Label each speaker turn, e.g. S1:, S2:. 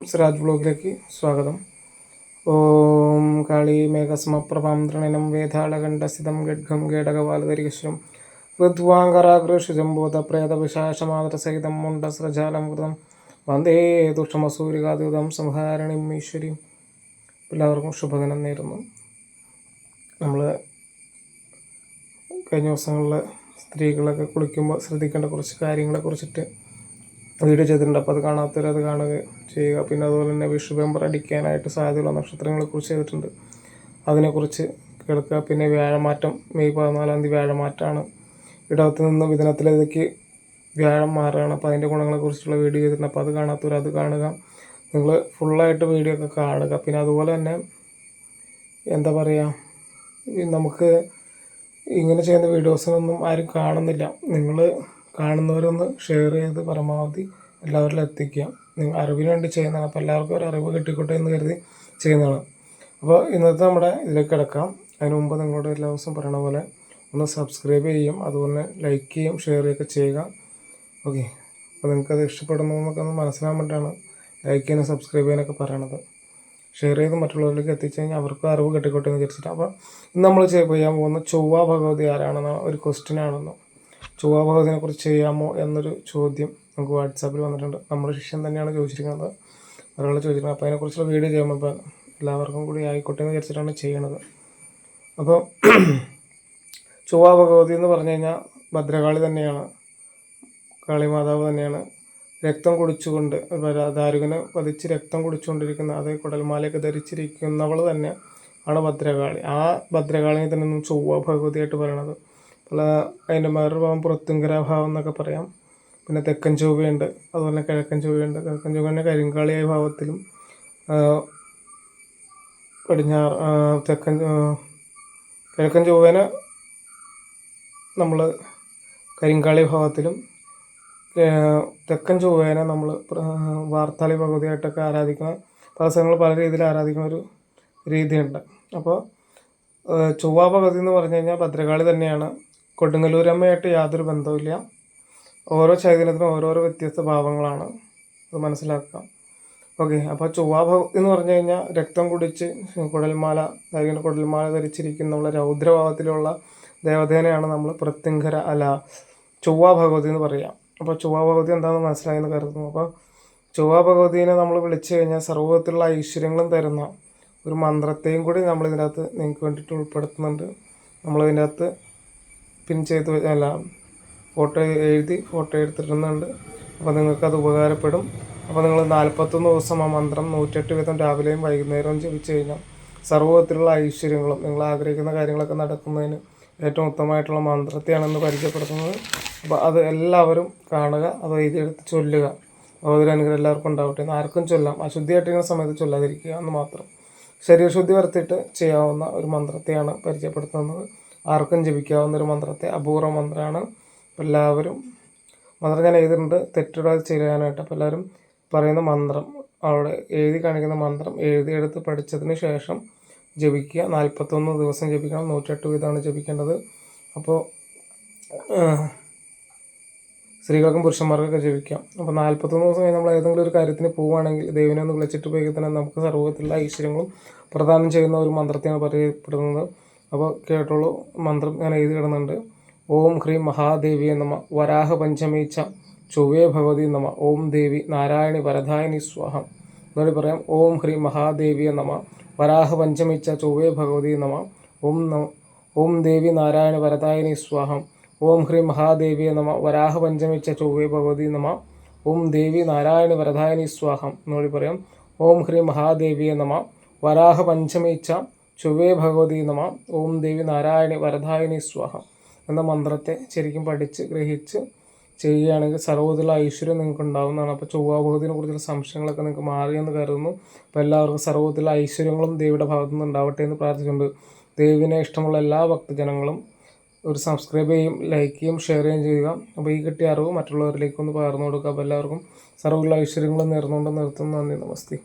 S1: സിറാജ് വ്ലോഗിലേക്ക് സ്വാഗതം. ഓം കാളി മേഘസ്മപ്രഭാം തൃണിനം വേതാളകണ്ഠസ്ഥിതം ഗഡ്ഗം ഗേടകവാലധരികശ്വരം ഋത്വാങ്കരാഗ്രഷുജംബോധ പ്രേതപിശാചമാതൃസഹിതം മുണ്ടസ്രജാലം കൃതം വന്ദേ ദുഷ്ടമസൂരികാദ്യുതം സംഹാരണിം ഈശ്വരീം. എല്ലാവർക്കും ശുഭദിനം നേരുന്നു. നമ്മൾ കഴിഞ്ഞ ദിവസങ്ങളിൽ സ്ത്രീകളൊക്കെ കുളിക്കുമ്പോൾ ശ്രദ്ധിക്കേണ്ട കുറച്ച് കാര്യങ്ങളെ കുറിച്ചിട്ട് വീഡിയോ ചെയ്തിട്ടുണ്ട്. അപ്പോൾ അത് കാണാത്തവരത് കാണുക ചെയ്യുക. പിന്നെ അതുപോലെ തന്നെ വിഷുബമ്പർ അടിക്കാനായിട്ട് സാധ്യതയുള്ള നക്ഷത്രങ്ങളെക്കുറിച്ച് ചെയ്തിട്ടുണ്ട്, അതിനെക്കുറിച്ച് കേൾക്കുക. പിന്നെ വ്യാഴമാറ്റം, മെയ് 14 വ്യാഴമാറ്റമാണ്. ഇടവത്തിൽ നിന്ന് മിഥുനത്തിലേക്ക് വ്യാഴം മാറുകയാണ്. അപ്പോൾ അതിൻ്റെ ഗുണങ്ങളെക്കുറിച്ചുള്ള വീഡിയോ ചെയ്തിട്ടുണ്ട്. അപ്പോൾ അത് കാണാത്തവർ അത് കാണുക. നിങ്ങൾ ഫുള്ളായിട്ട് വീഡിയോ ഒക്കെ കാണുക. പിന്നെ അതുപോലെ തന്നെ എന്താ പറയുക, നമുക്ക് ഇങ്ങനെ ചെയ്യുന്ന വീഡിയോസിനൊന്നും ആരും കാണുന്നില്ല. നിങ്ങൾ കാണുന്നവരൊന്ന് ഷെയർ ചെയ്ത് പരമാവധി എല്ലാവരിലും എത്തിക്കുക. നിങ്ങൾ അറിവിന് വേണ്ടി ചെയ്യുന്നതാണ്. അപ്പോൾ എല്ലാവർക്കും ഒരു അറിവ് കിട്ടിക്കോട്ടെ എന്ന് കരുതി ചെയ്യുന്നതാണ്. അപ്പോൾ ഇന്നത്തെ നമ്മുടെ ഇതിലേക്ക് കിടക്കാം. അതിന് മുമ്പ് നിങ്ങളോട് എല്ലാ ദിവസവും പറയണ പോലെ ഒന്ന് സബ്സ്ക്രൈബ് ചെയ്യും, അതുപോലെ ലൈക്ക് ചെയ്യും, ഷെയർ ചെയ്യുകയൊക്കെ ചെയ്യുക. ഓക്കെ, അപ്പോൾ നിങ്ങൾക്കത് ഇഷ്ടപ്പെടുന്നു എന്നൊക്കെ ഒന്ന് മനസ്സിലാകാൻ വേണ്ടിയിട്ടാണ് ലൈക്ക് ചെയ്യാനും സബ്സ്ക്രൈബ് ചെയ്യാനൊക്കെ പറയണത്. ഷെയർ ചെയ്ത് മറ്റുള്ളവരിലേക്ക് എത്തിച്ചു കഴിഞ്ഞാൽ അവർക്ക് അറിവ് കിട്ടിക്കോട്ടെ എന്ന് വിചാരിച്ചിട്ട്. അപ്പോൾ ഇന്ന് നമ്മൾ ചെയ്യാൻ പോകുന്ന ചൊവ്വ ഭഗവതി ആരാണെന്ന് ഒരു ക്വസ്റ്റ്യൻ ആണെന്ന്. ചൊവ്വ ഭഗവതിനെ കുറിച്ച് ചെയ്യാമോ എന്നൊരു ചോദ്യം നമുക്ക് വാട്സാപ്പിൽ വന്നിട്ടുണ്ട്. നമ്മുടെ ശിഷ്യൻ തന്നെയാണ് ചോദിച്ചിരിക്കുന്നത്, ഒരാൾ ചോദിച്ചിരിക്കുന്നത്. അപ്പോൾ അതിനെക്കുറിച്ചുള്ള വീഡിയോ ചെയ്യുമ്പോൾ ഇപ്പോൾ എല്ലാവർക്കും കൂടി ആയിക്കോട്ടെ എന്ന് വിചാരിച്ചിട്ടാണ് ചെയ്യണത്. അപ്പോൾ ചൊവ്വ ഭഗവതി എന്ന് പറഞ്ഞു കഴിഞ്ഞാൽ ഭദ്രകാളി തന്നെയാണ്, കാളിമാതാവ് തന്നെയാണ്. രക്തം കുടിച്ചുകൊണ്ട് ദാരുകനെ വധിച്ച് രക്തം കുടിച്ചുകൊണ്ടിരിക്കുന്ന, അതേ കുടൽമാലയൊക്കെ ധരിച്ചിരിക്കുന്നവൾ തന്നെ ആണ് ഭദ്രകാളി. ആ ഭദ്രകാളിനെ തന്നെ ചൊവ്വ ഭഗവതിയായിട്ട് പറയണത്. അപ്പോൾ അതിൻ്റെ വേറൊരു ഭാവം പുറത്തുങ്കര ഭാവം എന്നൊക്കെ പറയാം. പിന്നെ തെക്കൻ ചൊവ്വയുണ്ട്, അതുപോലെ കിഴക്കൻ ചൊവ്വയുണ്ട്. കിഴക്കൻ ചൊവ്വനെ കരിങ്കാളിയായ ഭാവത്തിലും, കിഴക്കൻ ചൊവ്വേനെ നമ്മൾ കരിങ്കാളി ഭാവത്തിലും, തെക്കൻ ചൊവ്വേനെ നമ്മൾ വാർത്താളി ഭഗവതിയായിട്ടൊക്കെ ആരാധിക്കുന്ന, പല സ്ഥലങ്ങളിൽ പല രീതിയിൽ ആരാധിക്കുന്ന ഒരു രീതിയുണ്ട്. അപ്പോൾ ചൊവ്വ ഭഗവതി എന്ന് പറഞ്ഞു കഴിഞ്ഞാൽ ഭദ്രകാളി തന്നെയാണ്. കൊടുങ്ങല്ലൂരമ്മയായിട്ട് യാതൊരു ബന്ധവുമില്ല. ഓരോ ചൈതന്യത്തിനും ഓരോരോ വ്യത്യസ്ത ഭാവങ്ങളാണ്, അത് മനസ്സിലാക്കാം. ഓക്കെ, അപ്പോൾ ചൊവ്വ ഭഗവതി എന്ന് പറഞ്ഞു കഴിഞ്ഞാൽ രക്തം കുടിച്ച് കുടൽമാല ധരിച്ചിരിക്കുന്ന രൗദ്രഭാവത്തിലുള്ള ദേവതേനെയാണ് നമ്മൾ പ്രത്യങ്കര ചൊവ്വ ഭഗവതി എന്ന് പറയുക. അപ്പോൾ ചൊവ്വ ഭഗവതി എന്താണെന്ന് മനസ്സിലായെന്ന് കരുതുന്നു. അപ്പോൾ ചൊവ്വ ഭഗവതിനെ നമ്മൾ വിളിച്ചു കഴിഞ്ഞാൽ സർവ്വത്തിലുള്ള ഐശ്വര്യങ്ങളും തരുന്ന ഒരു മന്ത്രത്തെയും കൂടി നമ്മളിതിനകത്ത് നിങ്ങൾക്ക് വേണ്ടിയിട്ട് ഉൾപ്പെടുത്തുന്നുണ്ട്. നമ്മളിതിൻ്റെ അകത്ത് പിൻ ചെയ്ത് ഫോട്ടോ എടുത്തിടുന്നുണ്ട്. അപ്പോൾ നിങ്ങൾക്കത് ഉപകാരപ്പെടും. അപ്പോൾ നിങ്ങൾ 41 ദിവസം ആ മന്ത്രം 108 വീതം രാവിലെയും വൈകുന്നേരവും ജപിച്ചു കഴിഞ്ഞാൽ സർവ്വത്തിലുള്ള ഐശ്വര്യങ്ങളും നിങ്ങൾ ആഗ്രഹിക്കുന്ന കാര്യങ്ങളൊക്കെ നടക്കുന്നതിന് ഏറ്റവും ഉത്തമമായിട്ടുള്ള മന്ത്രത്തെയാണെന്ന് പരിചയപ്പെടുത്തുന്നത്. അപ്പോൾ അത് എല്ലാവരും കാണുക, അത് എഴുതിയെടുത്ത് ചൊല്ലുക. ഭഗവതിയുടെ അനുഗ്രഹം എല്ലാവർക്കും ഉണ്ടാവട്ടെ. എന്ന് ആർക്കും ചൊല്ലാം, അശുദ്ധിയായിട്ടിരിക്കുന്ന സമയത്ത് ചൊല്ലാതിരിക്കുക എന്ന് മാത്രം. ശരീരശുദ്ധി വരുത്തിയിട്ട് ചെയ്യാവുന്ന ഒരു മന്ത്രത്തെയാണ് പരിചയപ്പെടുത്തുന്നത്. ആർക്കും ജപിക്കാവുന്ന ഒരു മന്ത്രത്തെ, അപൂർവ മന്ത്രമാണ്. എല്ലാവരും മന്ത്രം ഞാൻ എഴുതിയിട്ടുണ്ട്, തെറ്റിടാതെ ചെയ്യാനായിട്ട്. അപ്പോൾ എല്ലാവരും പറയുന്ന മന്ത്രം, അവിടെ എഴുതി കാണിക്കുന്ന മന്ത്രം എഴുതിയെടുത്ത് പഠിച്ചതിന് ശേഷം ജപിക്കുക. 41 ദിവസം ജപിക്കണം. 108 വീതമാണ് ജപിക്കേണ്ടത്. അപ്പോൾ സ്ത്രീകൾക്കും പുരുഷന്മാർക്കൊക്കെ ജപിക്കാം. അപ്പോൾ 41 ദിവസം കഴിഞ്ഞ് നമ്മൾ ഏതെങ്കിലും ഒരു കാര്യത്തിന് പോവുകയാണെങ്കിൽ ദൈവനെ ഒന്ന് വിളിച്ചിട്ട് പോയി തന്നെ നമുക്ക് സർവ്വത്തിലുള്ള ഐശ്വര്യങ്ങളും പ്രദാനം ചെയ്യുന്ന ഒരു മന്ത്രത്തെയാണ് പറയപ്പെടുന്നത്. അപ്പോൾ കേട്ടോളൂ, മന്ത്രം ഞാൻ എഴുതി കിടന്നുണ്ട്. ഓം ഹ്രീം മഹാദേവിയെ നമ വരാഹ പഞ്ചമീച്ച ചൊവ്വേ ഭഗവതി നമ ഓം ദേവി നാരായണി വരദായിനി സ്വാഹം. എന്നോട് പറയാം. ഓം ഹ്രീം മഹാദേവിയെ നമ വരാഹ പഞ്ചമീച്ച ചൊവ്വേ ഭഗവതി നമ ഓം ദേവി നാരായണി വരദായിനി സ്വാഹം. ഓം ഹ്രീം മഹാദേവിയെ നമ വരാഹ പഞ്ചമീച്ച ചൊവ്വേ ഭഗവതി നമ ഓം ദേവി നാരായണി വരദായിനി സ്വാഹം. എന്നോട് പറയാം. ഓം ഹ്രീം മഹാദേവിയെ നമ വരാഹ പഞ്ചമീച്ച ചൊവ്വേ ഭഗവതി നമ ഓം ദേവി നാരായണി വരദായിനി സ്വാഹം എന്ന മന്ത്രത്തെ ശരിക്കും പഠിച്ച് ഗ്രഹിച്ച് ചെയ്യുകയാണെങ്കിൽ സർവ്വത്തിലുള്ള ഐശ്വര്യം നിങ്ങൾക്ക് ഉണ്ടാകുന്നതാണ്. അപ്പോൾ ചൊവ്വ ഭഗവതിനെ കുറിച്ചുള്ള സംശയങ്ങളൊക്കെ നിങ്ങൾക്ക് മാറിയെന്ന് കരുതുന്നു. അപ്പോൾ എല്ലാവർക്കും സർവ്വത്തിലുള്ള ഐശ്വര്യങ്ങളും ദേവിയുടെ ഭാഗത്തു നിന്ന് ഉണ്ടാവട്ടെ എന്ന് പ്രാർത്ഥിച്ചുകൊണ്ട്, ദേവിനെ ഇഷ്ടമുള്ള എല്ലാ ഭക്തജനങ്ങളും ഒരു സബ്സ്ക്രൈബ് ചെയ്യും, ലൈക്ക് ചെയ്യും, ഷെയർ ചെയ്യുകയും ചെയ്യുക. അപ്പോൾ ഈ കിട്ടിയ അറിവ് മറ്റുള്ളവരിലേക്കൊന്ന് പകർന്നു കൊടുക്കുക. അപ്പോൾ എല്ലാവർക്കും സർവ്വത്തിലുള്ള ഐശ്വര്യങ്ങളും നേർന്നുകൊണ്ട് നിർത്തുന്നു. നന്ദി, നമസ്തേ.